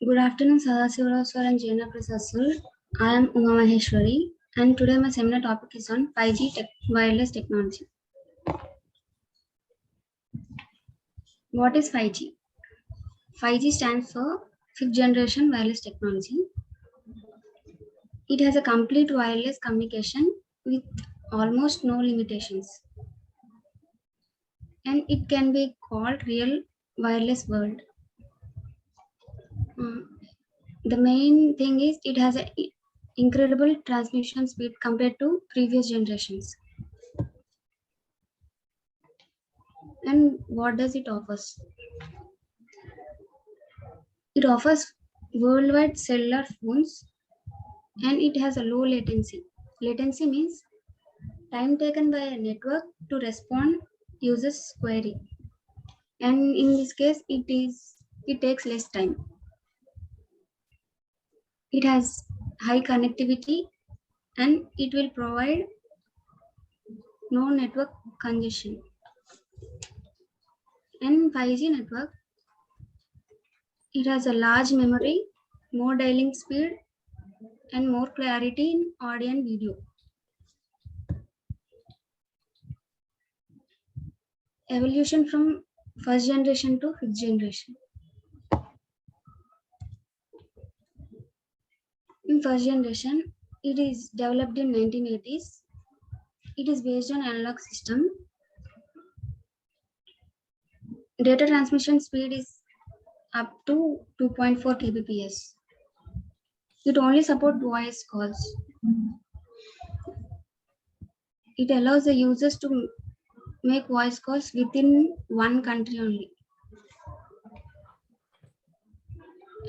Good afternoon, Sadasivaswar and Jena Prasad sir. I am Uma Maheshwari, and today my seminar topic is on 5G wireless technology. What is 5G? 5G stands for fifth generation wireless technology. It has a complete wireless communication with almost no limitations, and it can be called real wireless world. The main thing is it has an incredible transmission speed compared to previous generations. And what does it offers? It offers worldwide cellular phones and it has a low latency. Latency means time taken by a network to respond users query. And in this case it takes less time. It has high connectivity and it will provide no network congestion. And 5G network, it has a large memory, more dialing speed and more clarity in audio and video. Evolution from first generation to fifth generation. In first generation, it is developed in 1980s. It is based on analog system. Data transmission speed is up to 2.4 kbps. It only supports voice calls. It allows the users to make voice calls within one country only.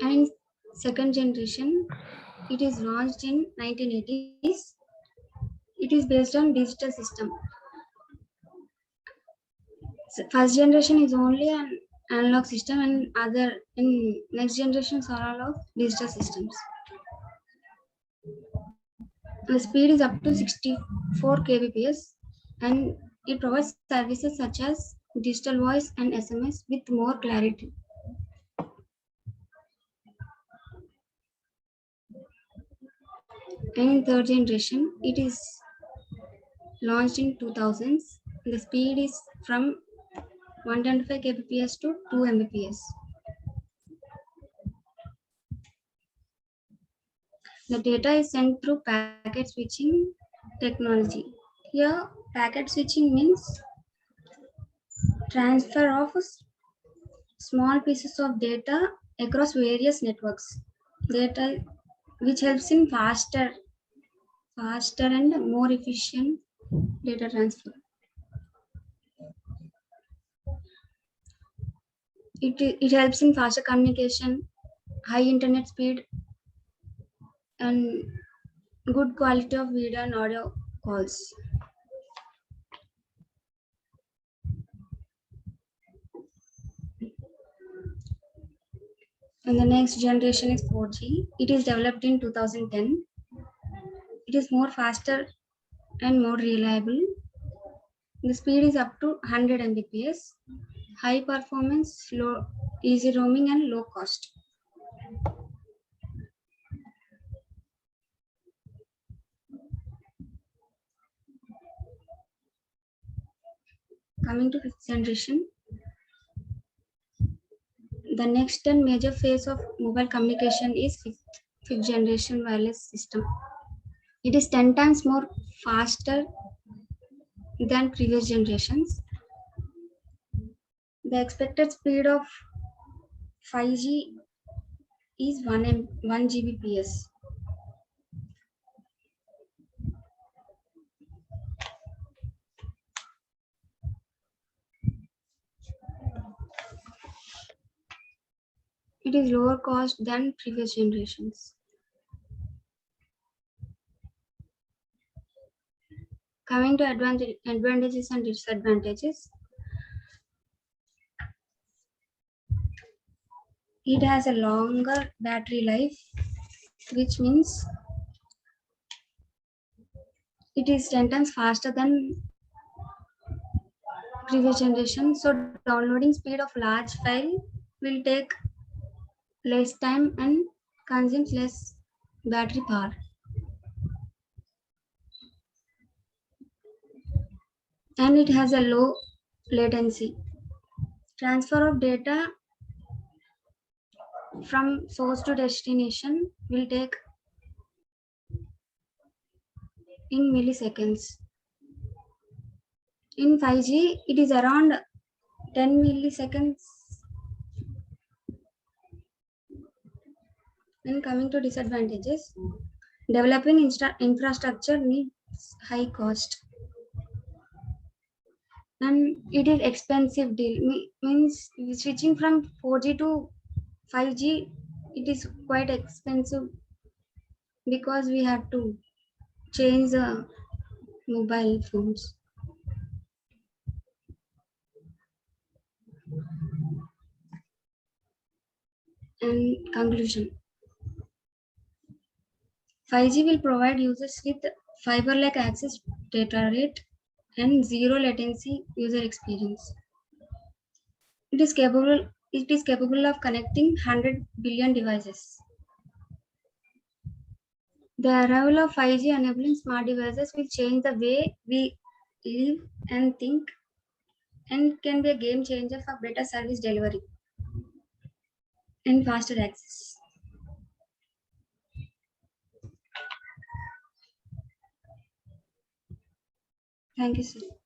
And in second generation, it is launched in 1980s. It is based on digital system. So first generation is only an analog system and other in next generations are all of digital systems. The speed is up to 64 kbps and it provides services such as digital voice and SMS with more clarity. And in third generation, it is launched in 2000s. The speed is from 125 kbps to 2 mbps. The data is sent through packet switching technology. Here, packet switching means transfer of small pieces of data across various networks. Data which helps in faster and more efficient data transfer. It helps in faster communication, high internet speed, and good quality of video and audio calls. And the next generation is 4G. It is developed in 2010. It is more faster and more reliable. The speed is up to 100 Mbps. High performance, low, easy roaming and low cost. Coming to fifth generation, the next and major phase of mobile communication is fifth generation wireless system. It is 10 times more faster than previous generations. The expected speed of 5G is 1 Gbps. It is lower cost than previous generations. Coming to advantages and disadvantages, it has a longer battery life, which means it is 10 times faster than previous generation. So downloading speed of large file will take less time and consumes less battery power. And it has a low latency. Transfer of data from source to destination will take in milliseconds. In 5G, it is around 10 milliseconds. And coming to disadvantages, developing infrastructure needs high cost. And it is expensive deal. Means switching from 4G to 5G, it is quite expensive because we have to change the mobile phones. And conclusion, 5G will provide users with fiber-like access, data rate, and zero latency user experience. It is capable of connecting 100 billion devices. The arrival of 5G enabling smart devices will change the way we live and think, and can be a game changer for better service delivery and faster access. Thank you, sir.